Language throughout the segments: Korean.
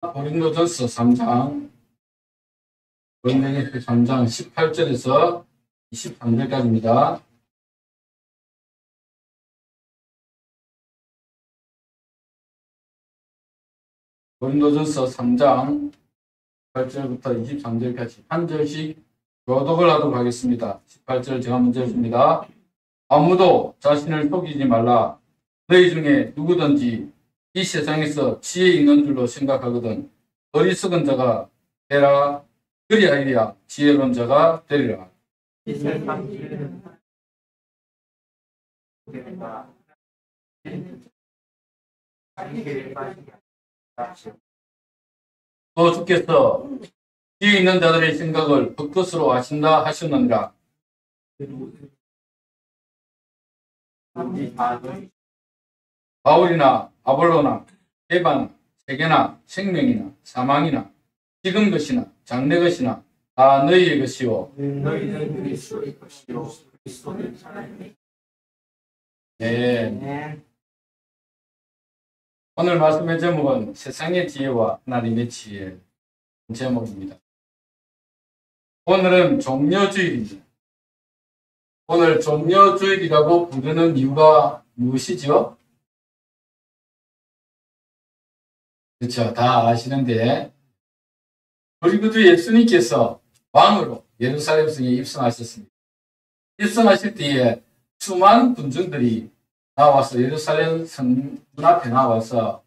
고린도전서 3장, 고린도전서 3장 18절에서 23절까지입니다. 고린도전서 3장 18절부터 23절까지 한 절씩 교독을 하도록 하겠습니다. 18절 제가 먼저 읽습니다. 아무도 자신을 속이지 말라. 너희 중에 누구든지 이 세상에서 지혜 있는 줄로 생각하거든 어리석은 자가 되라. 그리하여야 지혜로운 자가 되리라. 또 주께서 지혜 있는 자들의 생각을 헛것으로 아신다 하셨느니라. 바울이나 아볼로나 에바나 세계나 생명이나 사망이나 지금 것이나 장래 것이나 다 너희의 것이요 너희는 그리스도의 것이요 그리스도는 하나님의. 네. 오늘 말씀의 제목은 세상의 지혜와 하나님의 지혜 제목입니다. 오늘은 종려주일입니다. 오늘 종려주일이라고 부르는 이유가 무엇이죠? 그렇죠. 다 아시는데 우리 구주 예수님께서 왕으로 예루살렘 성에 입성하셨습니다. 입성하실 때에 수많은 군중들이 나와서 예루살렘 성문 앞에 나와서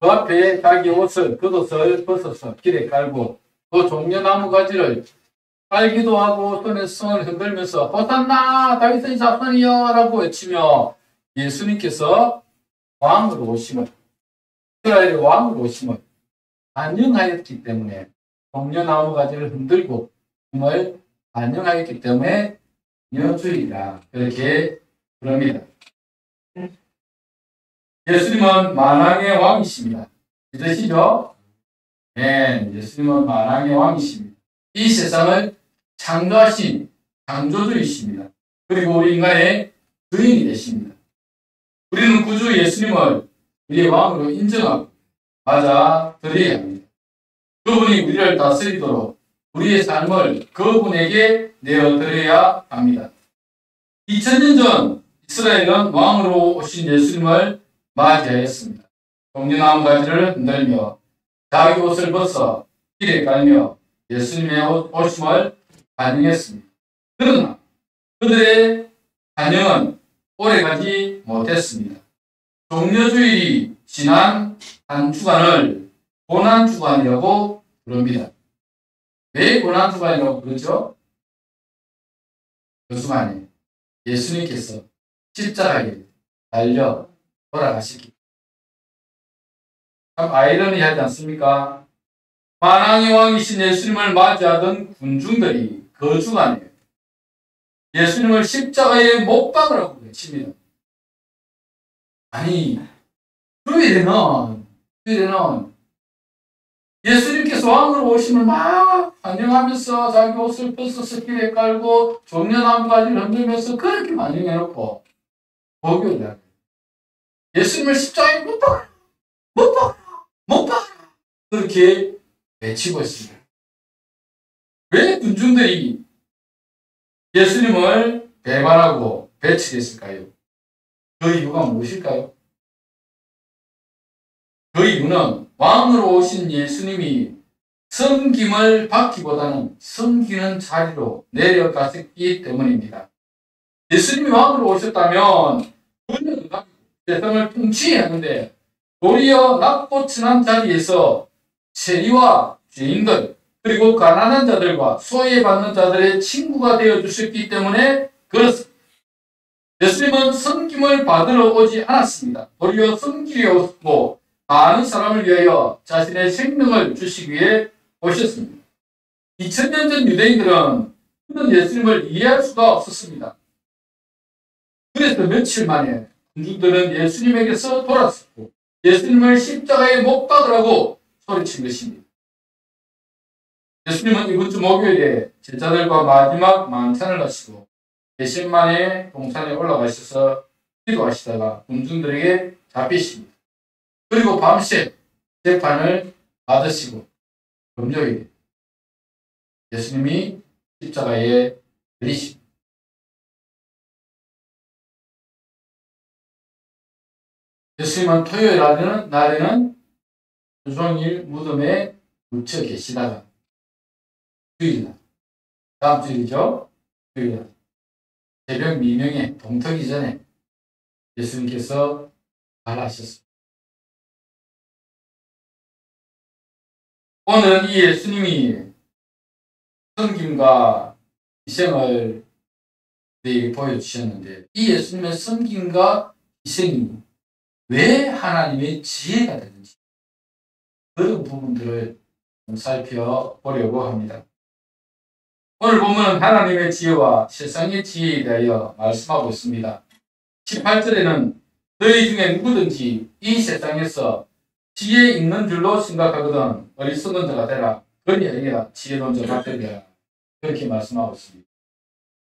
그 앞에 자기 옷을 겉옷을 벗어서 길에 깔고 또 종려나무 가지를 깔기도 하고 손에 손을 흔들면서 호산나 다윗의 자손이여 라고 외치며 예수님께서 왕으로 오심을 이스라엘의 왕으로 오심을 반영하였기 때문에 종려나무 가지를 흔들고 힘을 반영하였기 때문에 종려주일이라 그렇게 부릅니다. 예수님은 만왕의 왕이십니다. 믿으시죠? 네, 예수님은 만왕의 왕이십니다. 이 세상을 창조하신 창조주이십니다. 그리고 우리 인간의 주인이 되십니다. 우리는 구주 예수님을 우리의 왕으로 인정하고 맞아들여야 합니다. 그분이 우리를 다스리도록 우리의 삶을 그분에게 내어드려야 합니다. 2000년 전 이스라엘은 왕으로 오신 예수님을 맞이하였습니다. 종려나무 가지를 흔들며 자기 옷을 벗어 길에 깔며 예수님의 오심을 반영했습니다. 그러나 그들의 반영은 오래가지 못했습니다. 종려주일이 지난 한 주간을 고난주간이라고 부릅니다. 왜 고난주간이라고 부르죠? 그 주간에 예수님께서 십자가에 달려 돌아가시기. 참 아이러니하지 않습니까? 만왕의 왕이신 예수님을 맞이하던 군중들이 그 주간에 예수님을 십자가에 못 박으라고 외칩니다. 아니, 주일에는 예수님께서 왕으로 오심을 막 환영하면서 자기 옷을 벗어서 길에 깔고 종려나무 가지를 흔들면서 그렇게 환영해놓고 목요일날 예수님을 십자가에 못 박아라! 못 박아라! 못 박아라! 그렇게 외치고 있습니다. 왜 군중들이 예수님을 배반하고 배척했을까요? 그 이유가 무엇일까요? 그 이유는 왕으로 오신 예수님이 섬김을 받기보다는 섬기는 자리로 내려갔기 때문입니다. 예수님이 왕으로 오셨다면 권력을 가지고 세상을 통치해야 하는데 도리어 낮고 천한 자리에서 세리와 죄인들 그리고 가난한 자들과 소외받는 자들의 친구가 되어주셨기 때문에 그렇습니다. 예수님은 섬김을 받으러 오지 않았습니다. 도리어 섬기려 오셨고 많은 사람을 위하여 자신의 생명을 주시기 위해 오셨습니다. 2000년 전 유대인들은 그런 예수님을 이해할 수가 없었습니다. 그래서 며칠 만에 군중들은 예수님에게서 돌아섰고 예수님을 십자가에 못 박으라고 소리친 것입니다. 예수님은 이번 주 목요일에 제자들과 마지막 만찬을 하시고 겟세마네 동산에 올라가셔서 기도하시다가 군중들에게 잡히십니다. 그리고 밤새 재판을 받으시고 금요일 예수님이 십자가에 들리시고 예수님은 토요일 날에는 주종일 무덤에 묻혀 계시다가 주일날, 다음 주일이죠. 주일날 새벽 미명에 동트기 전에 예수님께서 말하셨습니다. 오늘 이 예수님이 섬김과 희생을 우리에게 보여주셨는데 이 예수님의 섬김과 희생이 왜 하나님의 지혜가 되는지 그런 부분들을 좀 살펴보려고 합니다. 오늘 보면 하나님의 지혜와 세상의 지혜에 대하여 말씀하고 있습니다. 18절에는 너희 중에 누구든지 이 세상에서 지혜 있는 줄로 생각하거든 어리석은 자가 되라. 그리하여 지혜로운 자가 되리라. 그렇게 말씀하고 있습니다.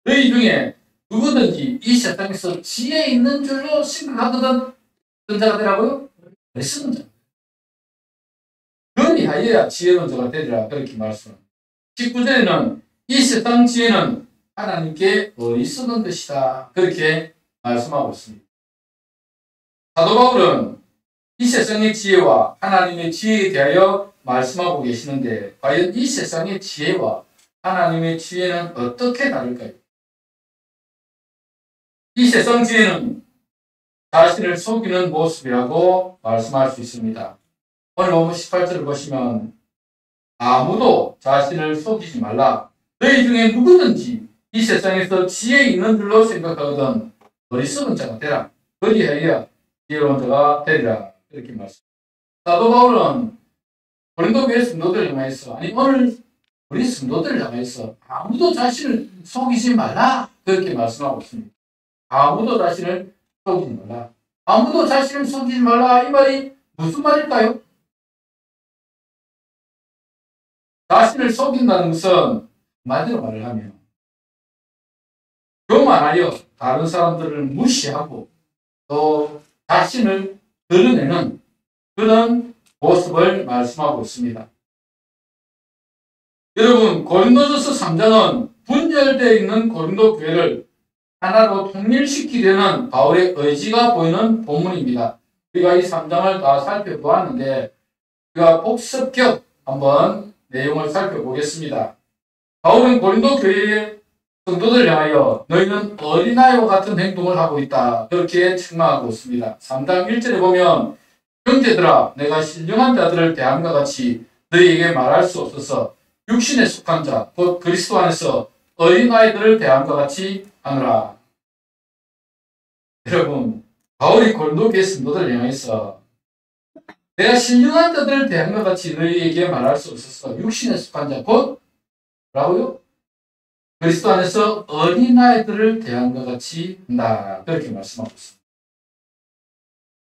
너희 중에 누구든지 이 세상에서 지혜 있는 줄로 생각하거든 어떤 자가 되라고요? 어리석은 자. 그리하여야 지혜로운 자가 되리라. 그렇게 말씀합니다. 19절에는 이 세상 지혜는 하나님께 어리석은 것이다. 그렇게 말씀하고 있습니다. 사도 바울은 이 세상의 지혜와 하나님의 지혜에 대하여 말씀하고 계시는데 과연 이 세상의 지혜와 하나님의 지혜는 어떻게 다를까요? 이 세상 지혜는 자신을 속이는 모습이라고 말씀할 수 있습니다. 오늘 본문 18절을 보시면 아무도 자신을 속이지 말라. 너희 중에 누구든지 이 세상에서 지혜 있는 줄로 생각하거든 어리석은 자가 되라. 그리하여 지혜로운 자가 되리라. 이렇게 말씀. 사도 바울은 고린도 교회 성도들을 향하여서 아니 오늘 우리 성도들을 향하여서 아무도 자신을 속이지 말라. 그렇게 말씀하고 있습니다. 아무도 자신을 속이지 말라. 아무도 자신을 속이지 말라. 이 말이 무슨 말일까요? 자신을 속인다는 것은 한마디로 말을 하면 교만하여 다른 사람들을 무시하고 또 자신을 드러내는 그런 모습을 말씀하고 있습니다. 여러분 고린도전서 3장은 분열되어 있는 고린도 교회를 하나로 통일시키려는 바울의 의지가 보이는 본문입니다. 우리가 이 3장을 다 살펴보았는데 우리가 복습격 한번 내용을 살펴보겠습니다. 바울은 고린도 교회의 성도들을 향하여 너희는 어린아이와 같은 행동을 하고 있다. 그렇게 책망하고 있습니다. 3장 1절에 보면 형제들아 내가 신령한 자들을 대함과 같이 너희에게 말할 수 없어서 육신에 속한 자 곧 그리스도 안에서 어린아이들을 대함과 같이 하느라. 여러분 바울이 고린도 교회 성도들을 향해서 내가 신령한 자들을 대함과 같이 너희에게 말할 수 없어서 육신에 속한 자 곧 뭐라고요? 그리스도 안에서 어린아이들을 대함과 같이 한다. 그렇게 말씀하고 있습니다.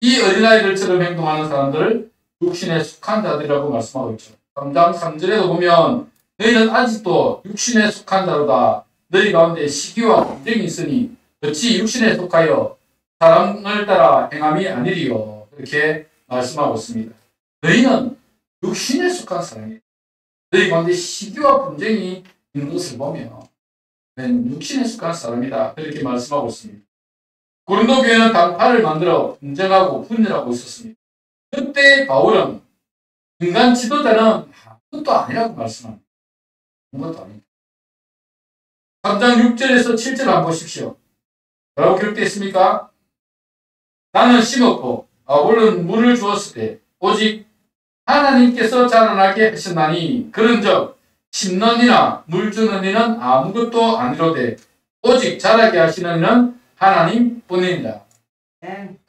이 어린아이들처럼 행동하는 사람들을 육신에 속한 자들이라고 말씀하고 있죠. 3장 3절에도 보면 너희는 아직도 육신에 속한 자로다. 너희 가운데 시기와 분쟁이 있으니 어찌 육신에 속하여 사람을 따라 행함이 아니리요. 이렇게 말씀하고 있습니다. 너희는 육신에 속한 사람이에요. 너희 가운데 시기와 분쟁이 있는 것을 보면 육신에 속한 사람이다. 그렇게 말씀하고 있습니다. 고린도 교회는 당파를 만들어 분쟁하고 분열하고 있었습니다. 그때 바울은 인간 지도자는 아무것도 아니라고 말씀합니다. 아무것도 아닙니다. 3장 6절에서 7절 한번 보십시오. 뭐라고 기록되어 있습니까? 나는 심었고 아볼로는 물을 주었을 때 오직 하나님께서 자라나게 하셨나니 그런즉 심는 이나 물 주는 이는 아무것도 아니로되 오직 자라게 하시는 이는 하나님뿐이니라.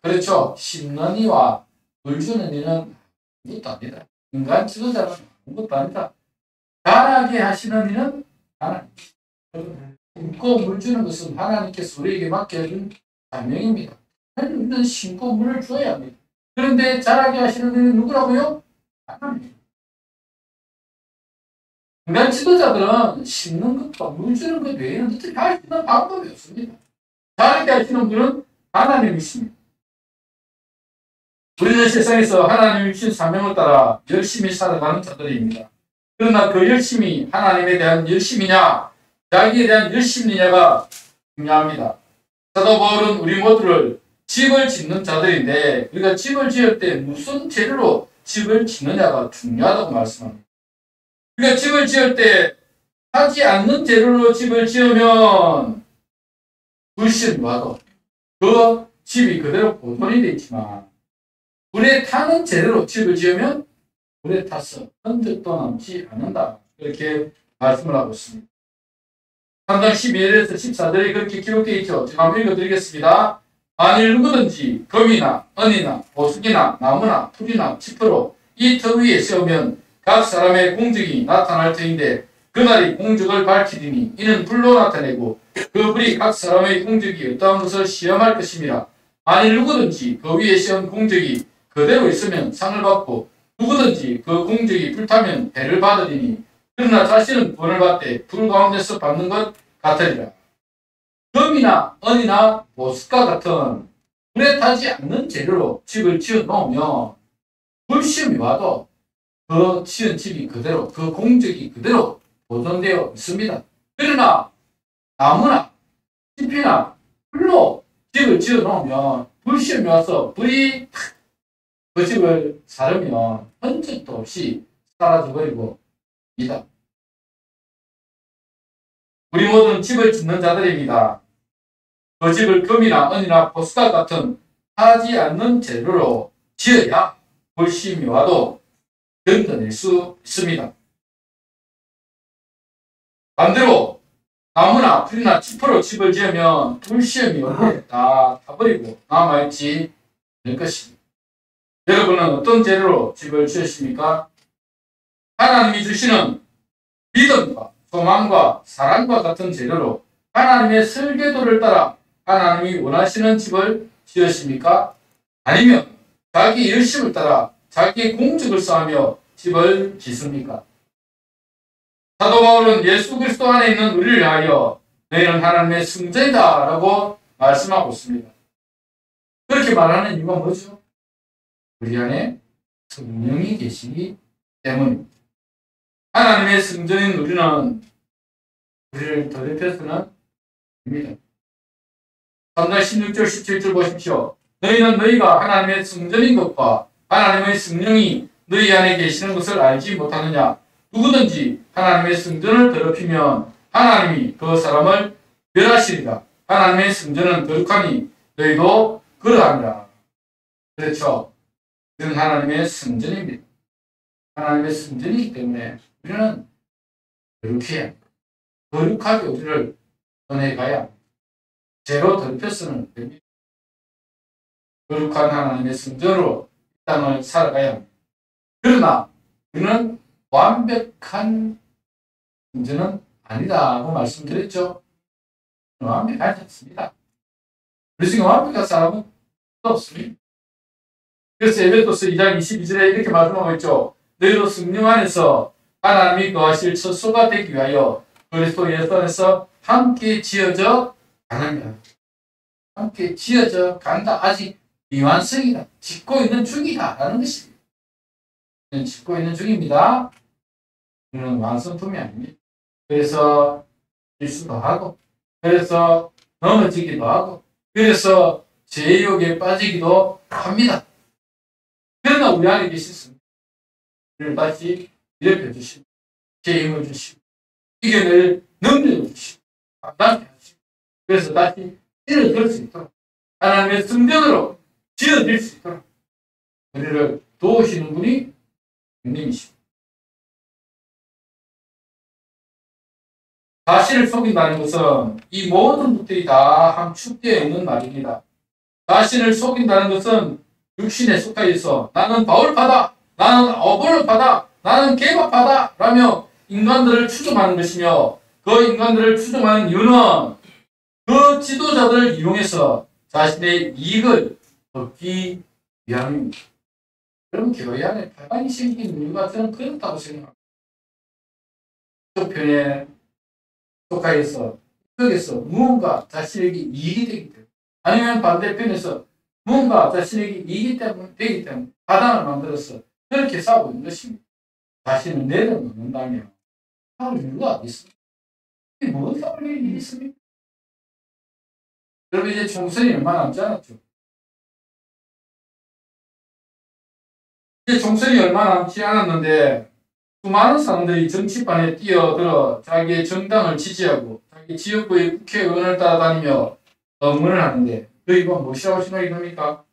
그렇죠. 심는 이와 물 주는 이는 아무것도 아니다. 인간 지도자는 아무것도 아니다. 자라게 하시는 이는 하나님. 심고 물 주는 것은 하나님께서 우리에게 맡겨준 사명입니다. 우리는 심고 물을 주어야 합니다. 그런데 자라게 하시는 이는 누구라고요? 하나님. 인간 지도자들은 심는 것과 물 주는 것 외에는 어떻게 할 수 있는 방법이 없습니다. 자라게 하시는 분은 하나님이십니다. 우리는 세상에서 하나님이 주신 사명을 따라 열심히 살아가는 자들입니다. 그러나 그 열심이 하나님에 대한 열심이냐, 자기에 대한 열심이냐가 중요합니다. 사도 바울은 우리 모두를 집을 짓는 자들인데 우리가 집을 지을 때 무슨 재료로 집을 짓느냐가 중요하다고 말씀합니다. 우리가 집을 지을 때 하지 않는 재료로 집을 지으면 불신 와도 그 집이 그대로 보존이 되어 있지만 불에 타는 재료로 집을 지으면 불에 타서 흔적도 남지 않는다. 이렇게 말씀을 하고 있습니다. 3장 12절에서 14절에 그렇게 기록되어 있죠. 제가 한번 읽어드리겠습니다. 만일 누구든지 금이나 은이나 보석이나 나무나 풀이나 지퍼로 이 터 위에 세우면 각 사람의 공적이 나타날 터인데 그날이 공적을 밝히리니 이는 불로 나타내고 그 불이 각 사람의 공적이 어떠한 것을 시험할 것입니다. 만일 누구든지 그 위에 세운 공적이 그대로 있으면 상을 받고 누구든지 그 공적이 불타면 배를 받으리니 그러나 자신은 구원을 받되 불 가운데서 받는 것 같으리라. 금이나 은이나 보석과 같은 불에 타지 않는 재료로 집을 지어 놓으면 불시험이 와도 그 지은 집이 그대로, 그 공적이 그대로 보존되어 있습니다. 그러나 나무나 잎이나 불로 집을 지어 놓으면 불시험이 와서 불이 그 집을 사르면 흔적도 없이 사라져버리고 있다. 우리 모두는 집을 짓는 자들입니다. 그 집을 금이나 은이나 보석과 같은 타지 않는 재료로 지어야 불시험이 와도 견뎌낼 수 있습니다. 반대로 나무나 풀이나 지퍼로 집을 지으면 불시험이 오게 다 타버리고 남아있지 않을 것입니다. 여러분은 어떤 재료로 집을 지으십니까? 하나님이 주시는 믿음과 소망과 사랑과 같은 재료로 하나님의 설계도를 따라 하나님이 원하시는 집을 지으십니까? 아니면 자기 열심을 따라 자기 공적을 쌓으며 집을 짓습니까? 사도 바울은 예수 그리스도 안에 있는 우리를 위하여 너희는 하나님의 성전이다 라고 말씀하고 있습니다. 그렇게 말하는 이유가 뭐죠? 우리 안에 성령이 계시기 때문입니다. 하나님의 성전인 우리는 우리를 더럽혀서는 됩니다. 3장 16절 17절 보십시오. 너희는 너희가 하나님의 성전인 것과 하나님의 성령이 너희 안에 계시는 것을 알지 못하느냐? 누구든지 하나님의 성전을 더럽히면 하나님이 그 사람을 멸하시리라. 하나님의 성전은 거룩하니 너희도 그러하니라. 그렇죠. 우리는 하나님의 성전입니다. 하나님의 성전이기 때문에 우리는 거룩해야 합니다. 거룩하게 우리를 전해가야 합니다. 죄로 더럽혀서는 됩니다. 거룩한 하나님의 성전으로 이 땅을 살아가야 합니다. 그러나 우리는 완벽한 성전은 아니다고 말씀드렸죠. 완벽하지 않습니다. 우리 중에 완벽한 사람은 없습니다. 그래서 에베소서 2장 22절에 이렇게 말씀하고 있죠. 너희도 성령 안에서 하나님이 거하실 처소가 되기 위하여 그리스도 예수 안에서 함께 지어져 가느냐. 함께 지어져 간다. 아직 미완성이다. 짓고 있는 중이다. 라는 것입니다. 짓고 있는 중입니다. 우리는 완성품이 아닙니다. 그래서 실수도 하고, 그래서 넘어지기도 하고, 그래서 죄욕에 빠지기도 합니다. 그러나 우리 안에 계신 우리를 다시 일으켜 주시고, 제 힘을 주시고, 이겨낼 능력을 주시고, 감당케 하시고, 그래서 다시 일어설 수 있도록, 하나님의 성전으로 지어질 수 있도록, 우리를 도우시는 분이 주님이십니다. 자신을 속인다는 것은 이 모든 것들이 다 함축되어 있는 말입니다. 자신을 속인다는 것은 육신에 속하여서 나는 바울파다, 나는 어볼로파다, 나는 게바파다 라며 인간들을 추종하는 것이며 그 인간들을 추종하는 이유는 그 지도자들을 이용해서 자신의 이익을 얻기 위함입니다. 그럼 교회 안에 파란이 생긴 이유가 저는 그렇다고 생각합니다. 쪽편에 속하여서 거기서 무언가 자신에게 이익이 되기 때문에 아니면 반대편에서 뭔가 자신에게 되기 때문에 파단을 만들어서 그렇게 싸우고 있는 것입니다. 자신을 내려놓는다면 싸울 이유가 어디 있습니까? 이게 뭔 싸울 일이 있습니까? 여러분 이제 총선이 얼마 남지 않았죠? 이제 총선이 얼마 남지 않았는데 수많은 사람들이 정치판에 뛰어들어 자기의 정당을 지지하고 자기 지역구의 국회의원을 따라다니며 응원을 하는데 이건 무엇이라고 생각이 듭니까?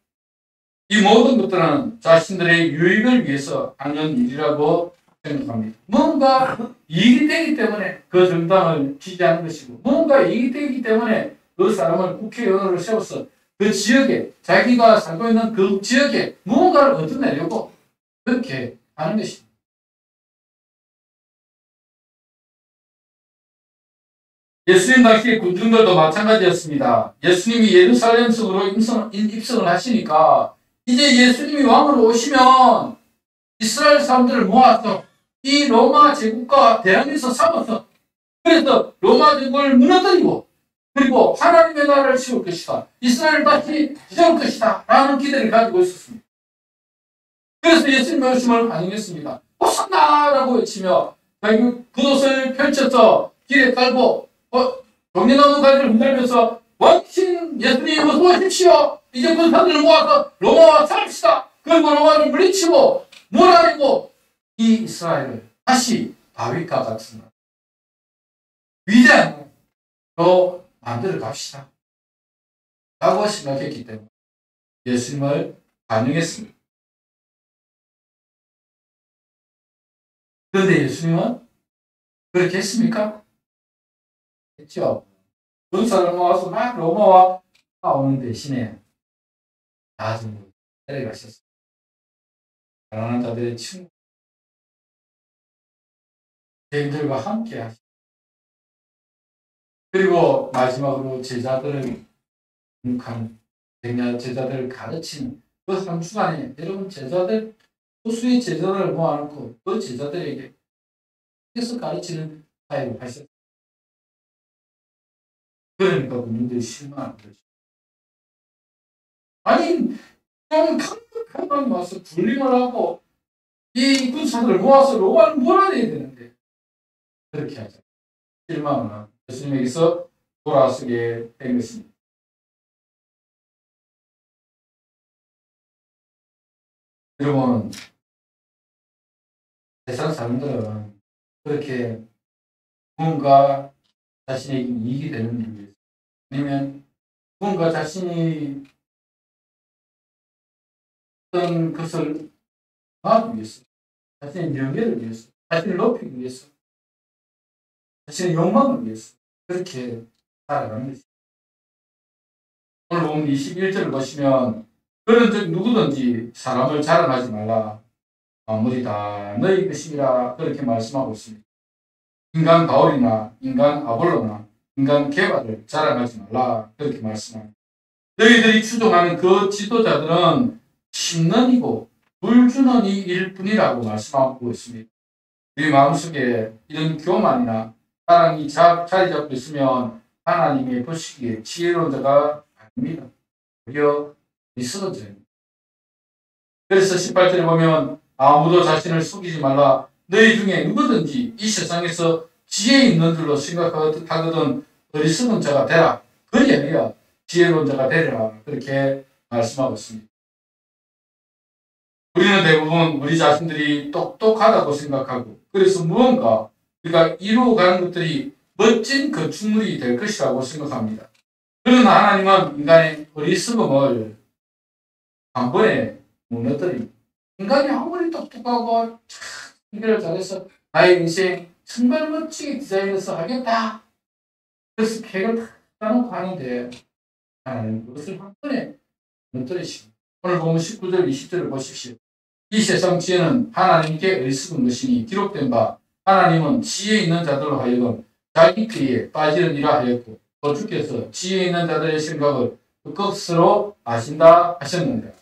이 모든 것들은 자신들의 유익을 위해서 하는 일이라고 생각합니다. 뭔가 이익이 되기 때문에 그 정당을 지지하는 것이고 뭔가 이익이 되기 때문에 그 사람을 국회의원으로 세워서 그 지역에 자기가 살고 있는 그 지역에 무언가를 얻어내려고 그렇게 하는 것입니다. 예수님 당시 군중들도 마찬가지였습니다. 예수님이 예루살렘 속으로 입성을 하시니까 이제 예수님이 왕으로 오시면 이스라엘 사람들을 모아서 이 로마 제국과 대항해서 싸워서 그래서 로마 제국을 무너뜨리고 그리고 하나님의 나라를 세울 것이다. 이스라엘을 다시 세울 것이다. 라는 기대를 가지고 있었습니다. 그래서 예수님의 말씀을 반영했습니다. 호산나라고 외치며 굿옷을 펼쳐서 길에 깔고 종려나무 가지를 흔들면서 왕신 예수님 어서 오십시오. 이제 군사들을 모아서 로마와 싸웁시다. 그리고 로마를 물리치고 몰아내고 이 이스라엘을 다시 다윗과 같은 위대한 로 만들어 갑시다. 라고 생각했기 때문에 예수님을 반영했습니다. 그런데 예수님은 그렇게 했습니까? 했죠. 군사를 모아서 막 로마와 싸우는 대신에 나중에 데려가셨어요. 가난한 자들의 친구 저희들과 함께 하시고 그리고 마지막으로 제자들을 교육하는 제자들을 가르치는 그 한 주간에 여러분 제자들 소수의 제자들을 모아놓고 그 제자들에게 계속 가르치는 사역을 하셨어요. 그러니까 군인들이 실망한 거죠. 아니 좀 강력한 와서 군림을 하고 이 군사들을 모아서 로마를 몰아내야 되는데 그렇게 하죠. 실망은 예수님에게서 돌아서게 된 것입니다. 여러분 세상 사람들은 그렇게 뭔가 자신에게 이익이 되는 일을 위해서 아니면 뭔가 자신이 어떤 것을 하기 위해서 자신의 명예를 위해서 자신을 높이기 위해서 자신의 욕망을 위해서 그렇게 살아가는 것입니다. 오늘 보면 21절을 보시면 그런 즉 누구든지 사람을 자랑하지 말라. 만물이 다 너희 것이라 그렇게 말씀하고 있습니다. 인간 바울이나 인간 아볼로나 인간 게바를 자랑하지 말라 그렇게 말씀합니다. 너희들이 추종하는 그 지도자들은 심는이고 불주는 이일 뿐이라고 말씀하고 있습니다. 우리 마음속에 이런 교만이나 사랑이 자리 잡고 있으면 하나님의 보시기에 지혜로운 자가 아닙니다. 오히려 미스러운 자입니다. 그래서 18절에 보면 아무도 자신을 속이지 말라. 너희 중에 누구든지 이 세상에서 지혜 있는 줄로 생각하거든 어리석은 자가 되라. 그리하여 지혜로운 자가 되리라. 그렇게 말씀하고 있습니다. 우리는 대부분 우리 자신들이 똑똑하다고 생각하고 그래서 무언가 우리가 이루어가는 것들이 멋진 건축물이 될 것이라고 생각합니다. 그러나 하나님은 인간의 어리석음을 한 번에 무너뜨립니다. 인간이 아무리 똑똑하고 참 해결을 잘해서 나의 인생 정말 멋지게 디자인해서 하겠다. 그래서 계획을 다 짜놓고 하는데 하나님 그것을 한 번에 무너뜨리시고 오늘 보면 19절 20절을 보십시오. 이 세상 지혜는 하나님께 어리석은 것이니 기록된 바 하나님은 지혜 있는 자들로 하여금 자기 길에 빠지는 일을 하였고 또 주께서 지혜 있는 자들의 생각을 끝으로 아신다 하셨는데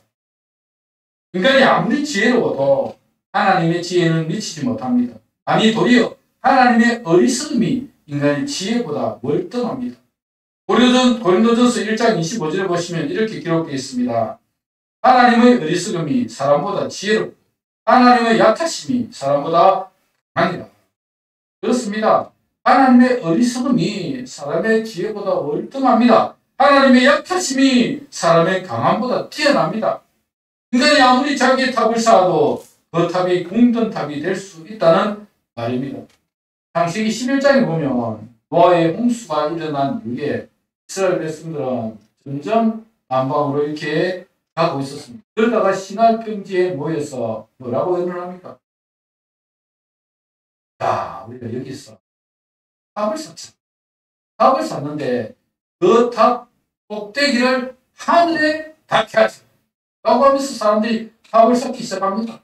인간이 아무리 지혜로워도 하나님의 지혜는 미치지 못합니다. 아니 도리어 하나님의 어리석음이 인간의 지혜보다 월등합니다. 고린도전서 1장 25절에 보시면 이렇게 기록되어 있습니다. 하나님의 어리석음이 사람보다 지혜롭고 하나님의 약하심이 사람보다 강하니라. 그렇습니다. 하나님의 어리석음이 사람의 지혜보다 월등합니다. 하나님의 약하심이 사람의 강함보다 뛰어납니다. 인간이 아무리 자기의 탑을 쌓아도 그 탑이 공든 탑이 될 수 있다는 말입니다. 창세기 11장에 보면 노아의 홍수가 일어난 이후에 이스라엘 백성들은 점점 남방으로 이렇게 가고 있었습니다. 그러다가 시날 평지에 모여서 뭐라고 의논합니까? 자, 우리가 여기서 탑을 샀죠. 탑을 샀는데 그 탑 꼭대기를 하늘에 닿게 하죠. 라고 하면서 사람들이 탑을 쌓기 시작합니다.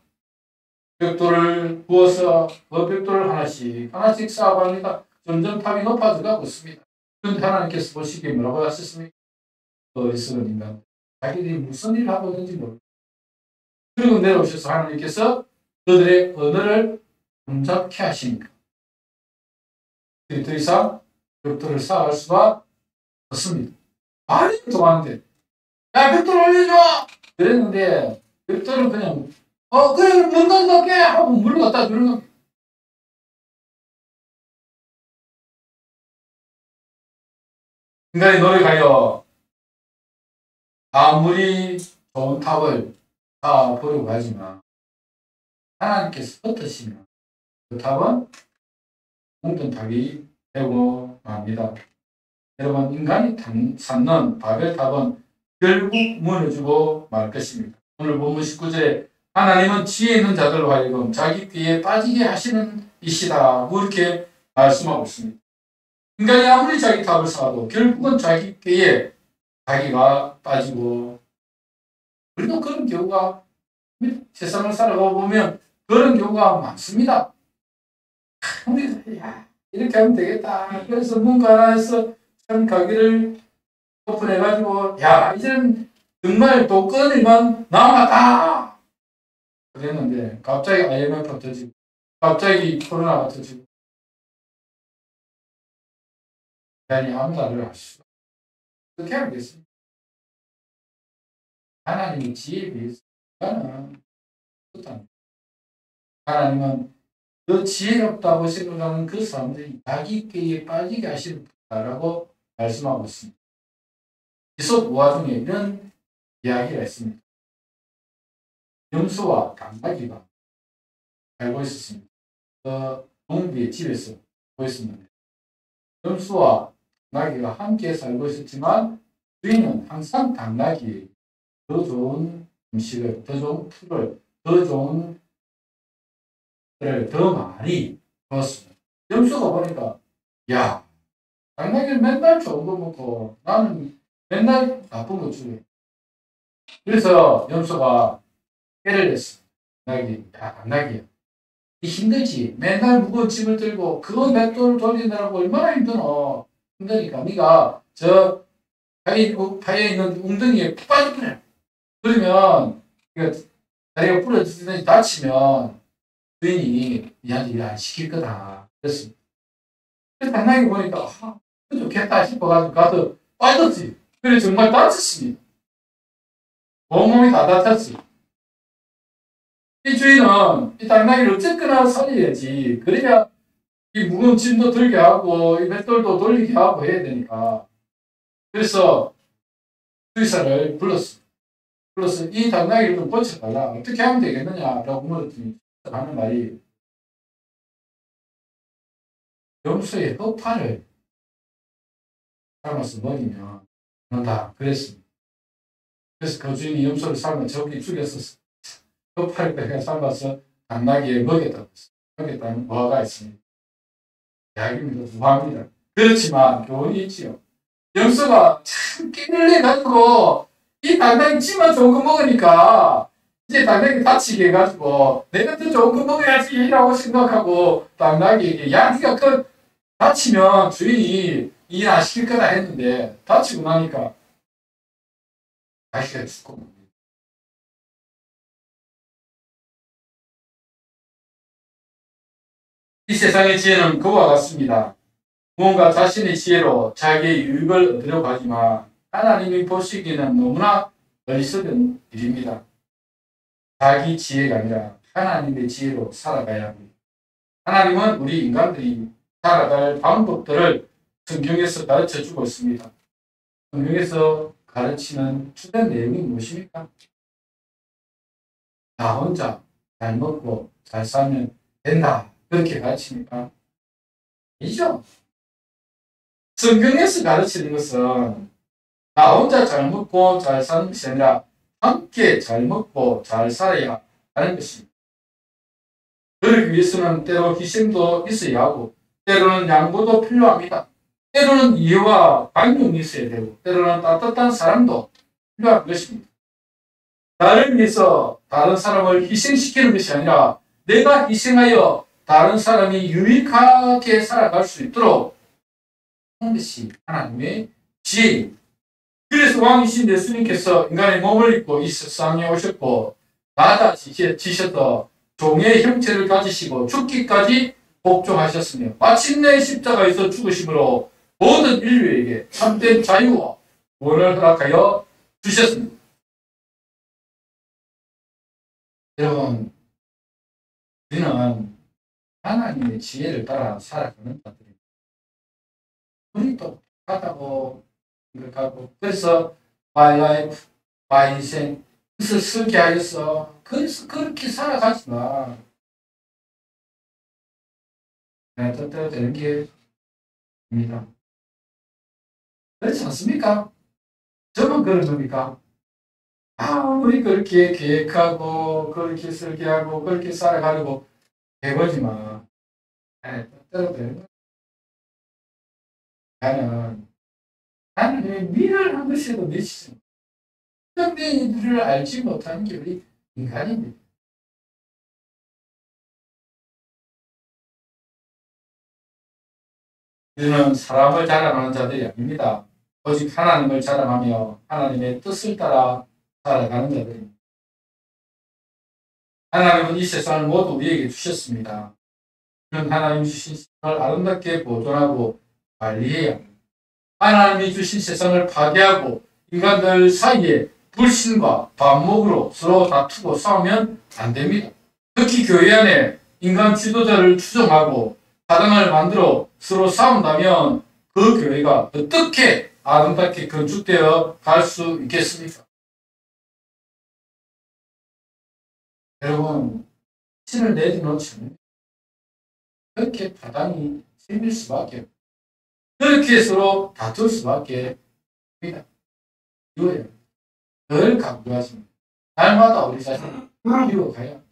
벽돌을 부어서 그 벽돌을 하나씩 쌓아갑니다. 점점 탑이 높아져 가고 있습니다. 그런데 하나님께서 보시기에 뭐라고 하셨습니까? 어리석은 인간. 자기들이 무슨 일을 하고 있는지 모르고. 그리고 내려오셔서 하나님께서 그들의 언어를 혼잡케 하시니까. 더 이상 벽돌을 쌓을 수가 없습니다. 말이 통하는데, 야, 벽돌 올려줘! 그랬는데, 벽돌은 그냥, 그래, 문 닫을게! 하고 물을 갖다 주는 겁니다. 인간이 노력하여 아무리 좋은 탑을 다 보려고 하지만, 하나님께서 어떠시면 그 탑은 공든 탑이 되고 맙니다. 여러분, 인간이 쌓는 바벨탑은 결국 무너지고 말 것입니다. 오늘 본문 19절에 하나님은 지혜 있는 자들로 하여금 자기 꾀에 빠지게 하시는 이시다. 이렇게 말씀하고 있습니다. 인간이 아무리 자기 탑을 쌓아도 결국은 자기 꾀에 자기가 빠지고, 우리도 그런 경우가 세상을 살아가 보면 그런 경우가 많습니다. 야, 이렇게 하면 되겠다. 그래서 문가 하나에서 참 가게를 오픈해가지고, 야, 이제는 정말 돈 끄는 일만 남았다. 그랬는데, 갑자기 IMF가 터지고, 갑자기 코로나가 터지고, 인간이 아무 말을 할 수가 어떻게 하겠습니까? 하나님의 지혜에 비해서 인간은 못합니다. 하나님은 더 지혜롭다고 생각하는 그 사람들이 자기 꾀에 빠지게 하시는 분이라고 말씀하고 있습니다. 이솝 우화 중에 이런 이야기가 있습니다. 염소와 당나귀가 살고 있었습니다. 그 동부의 집에서 보였었는데, 염소와 당나귀가 함께 살고 있었지만 주인은 항상 당나귀에 더 좋은 음식을, 더 좋은 풀을, 더 좋은 더 많이 줬습니다. 염소가 보니까, 야, 당나귀는 맨날 좋은 거 먹고 나는 맨날 나쁜 거 주네. 그래서 염소가 깨를 냈어. 당나귀야. 힘들지. 맨날 무거운 짐을 들고 그거 맷돌 돌리느라고 얼마나 힘드니까 네가 저 파에 있는 웅덩이에 푹 빠져버려. 그러면 다리가 부러지든지 다치면 주인이 니한테 일 안 시킬 거다. 그랬습니다. 그래서 당나귀 보니까 좋겠다 싶어가지고 가서 빠졌지. 그래 정말 다쳤습니다. 온몸이 다 다쳤지. 이 주인은 이 당나귀를 어쨌거나 살려야지. 그래야 이 무거운 짐도 들게 하고 이 맷돌도 돌리게 하고 해야 되니까. 그래서 의사를 불렀어. 이 당나귀를 좀 고쳐달라. 어떻게 하면 되겠느냐라고 물었더니 하는 말이, 염소의 허파를 삶아서 먹이면 된다. 그랬습니다. 그래서 그 주인이 염소를 삶아 저기 죽였었어. 허파를 그냥 삶아서 당나귀에 먹였다고 했어요. 먹였다는 어가 있습니다. 이야기입니다. 무합니다. 그렇지만 교훈이 있지요. 염소가 참 깨를 내가지고 이 당나귀 지만 좋은 거 먹으니까 이제 당나귀 다치게 해가지고 내가 더 좋은 거 먹어야지 라고 생각하고 당나귀에게, 야, 니가 그 다치면 주인이 일 안 시킬 거다 했는데 다치고 나니까 자기가 죽고. 이 세상의 지혜는 그와 같습니다. 무언가 자신의 지혜로 자기의 유익을 얻으려고 하지만 하나님이 보시기에는 너무나 어리석은 일입니다. 자기 지혜가 아니라 하나님의 지혜로 살아가야 합니다. 하나님은 우리 인간들이 살아갈 방법들을 성경에서 가르쳐주고 있습니다. 성경에서 가르치는 주된 내용이 무엇입니까? 나 혼자 잘 먹고 잘 살면 된다. 그렇게 가르칩니까? 아니죠. 성경에서 가르치는 것은 나 혼자 잘 먹고 잘 사는 것이 아니라 함께 잘 먹고 잘 살아야 하는 것입니다. 그러기 위해서는 때로 희생도 있어야 하고 때로는 양보도 필요합니다. 때로는 이해와 관용이 있어야 되고 때로는 따뜻한 사랑도 필요한 것입니다. 나를 위해서 다른 사람을 희생시키는 것이 아니라 내가 희생하여 다른 사람이 유익하게 살아갈 수 있도록 하는 것이 하나님의 지혜입니다. 그래서 왕이신 예수님께서 인간의 몸을 입고 이 세상에 오셨고 낮아지셨던 종의 형체를 가지시고 죽기까지 복종하셨으며 마침내 십자가에서 죽으심으로 모든 인류에게 참된 자유와 구원을 허락하여 주셨습니다. 여러분, 우리는 하나님의 지혜를 따라 살아가는 자들입니다. 우리 똑똑하다고 생각하고 그래서 my life, my 인생 그래서 설계하였어. 그래서 그렇게 살아가지 마. 내 뜻대로 되는 게 아닙니다. 그렇지 않습니까? 저만 그런 겁니까? 우리 그렇게 계획하고 그렇게 설계하고 그렇게 살아가려고 해보지 마. 뜻대로 되는 거야. 나는 하나님의 미련한 것에도 미치지 못. 특별히 이들을 알지 못하는 게 우리 인간입니다. 우리는 사람을 자랑하는 자들이 아닙니다. 오직 하나님을 자랑하며 하나님의 뜻을 따라 살아가는 자들입니다. 하나님은 이 세상을 모두 우리에게 주셨습니다. 우리는 하나님 주신 세상을 아름답게 보존하고 관리해야 합니다. 하나님이 주신 세상을 파괴하고 인간들 사이에 불신과 반목으로 서로 다투고 싸우면 안 됩니다. 특히 교회 안에 인간 지도자를 추종하고 사당을 만들어 서로 싸운다면 그 교회가 어떻게 아름답게 건축되어 갈 수 있겠습니까? 여러분, 신을 내려놓지 않으면 그렇게 파당이 생길 수밖에 없습니다. 그렇게 서로 다툴 수밖에 없습니다. 이거예요. 늘 강조하십니다. 날마다 우리 자신을 비워가야 합니다.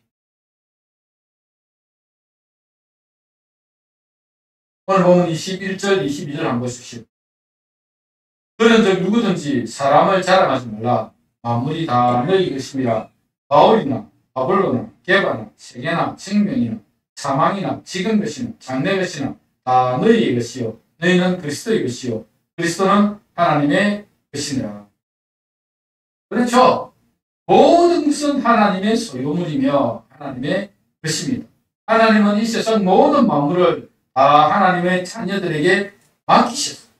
오늘 보면 21절, 22절 한번 보십시오. 그런즉 누구든지 사람을 자랑하지 말라. 만물이 다 너희 것임이라. 바울이나 아볼로나 게바나 세계나 생명이나 사망이나 지금 것이나 장래 것이나 다 너희의 것이요 너희는 그리스도의 것이요 그리스도는 하나님의 것이니라. 그렇죠? 모든 것은 하나님의 소유물이며 하나님의 것입니다. 하나님은 이 세상 모든 만물을 다 하나님의 자녀들에게 맡기셨습니다.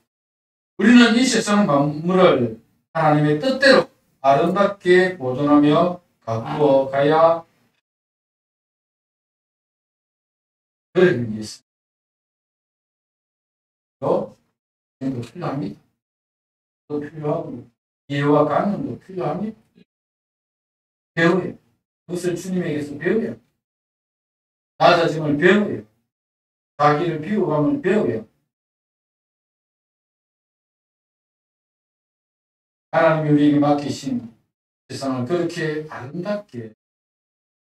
우리는 이 세상 만물을 하나님의 뜻대로 아름답게 보존하며 가꾸어 가야 그러기 위해서 또 필요합니다. 또 필요하고 이해와 관념도 필요합니다. 배워요. 그것을 주님에게서 배워요. 낮아짐을 배워요. 자기를 비워감을 배워요. 하나님이 우리에게 맡기신 세상을 그렇게 아름답게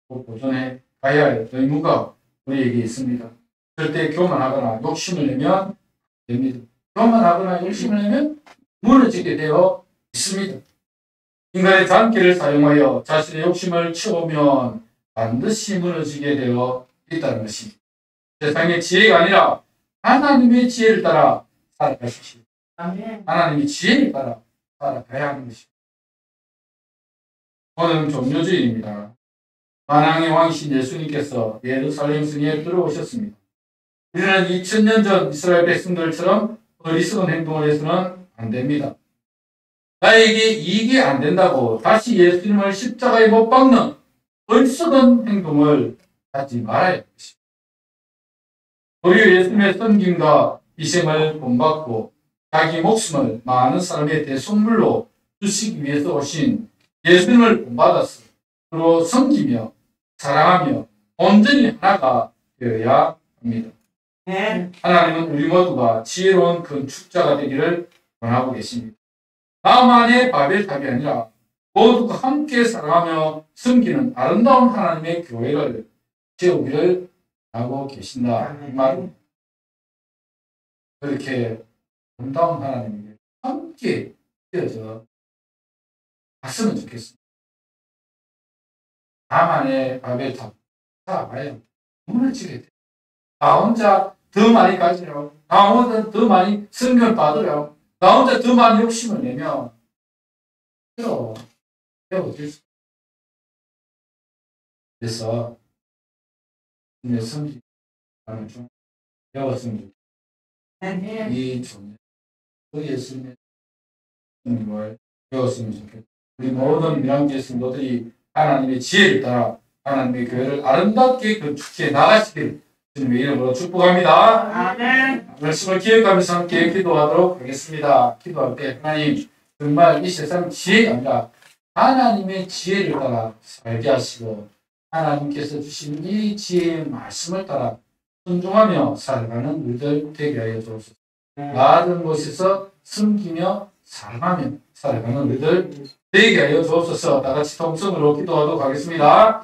보존해 가야 할 의무가 우리에게 있습니다. 절대 교만하거나 욕심을 내면 안 됩니다. 교만하거나 욕심을 내면 무너지게 되어 있습니다. 인간의 잔기를 사용하여 자신의 욕심을 채우면 반드시 무너지게 되어 있다는 것입니다. 세상의 지혜가 아니라 하나님의 지혜를 따라 살아가십시오. 하나님의 지혜를 따라 살아가야 하는 것입니다. 오늘은 종료주일입니다. 만왕의 왕이신 예수님께서 예루살렘 성에 들어오셨습니다. 우리는 2000년 전 이스라엘 백성들처럼 어리석은 행동을 해서는 안 됩니다. 나에게 이익이 안 된다고 다시 예수님을 십자가에 못 박는 어리석은 행동을 하지 말아야 합니다. 도리어 예수님의 섬김과 희생을 본받고 자기 목숨을 많은 사람의 대속물로 주시기 위해서 오신 예수님을 본받아서 서로 섬기며 사랑하며 온전히 하나가 되어야 합니다. 하나님은 우리 모두가 지혜로운 건축자가 되기를 원하고 계십니다. 나만의 바벨탑이 아니라 모두가 함께 사랑하며 섬기는 아름다운 하나님의 교회를 세우기를 하고 계신다. 이 말은 그렇게 아름다운 하나님에게 함께 되어져 갔으면 좋겠습니다. 나만의 바벨탑 쌓아봐야 무너지게 돼. 나 혼자 더 많이 가지려. 나 혼자 더 많이 성경 받으려. 나 혼자 더 많이 욕심을 내면 어쩔 수. 그래서 내 성질을 좀 배웠으면 좋겠다. 이 존재, 그 예수님의 성님을 배웠으면 좋겠다. 우리 모든 미랑교회 성도들이 하나님의 지혜를 따라 하나님의 교회를 아름답게 건축해 나가시길 주님의 이름으로 축복합니다. 아멘. 말씀을 기억하면서 함께 기도하도록 하겠습니다. 기도할 때 하나님 정말 이 세상 지혜가 아니라 하나님의 지혜를 따라 살게 하시고 하나님께서 주신 이 지혜의 말씀을 따라 순종하며 살아가는 우리들 되게 하여 주옵소서. 낮은 곳에서 숨기며 살아가며 살아가는 우리들 되게 하여 주옵소서. 다 같이 통성으로 기도하도록 하겠습니다.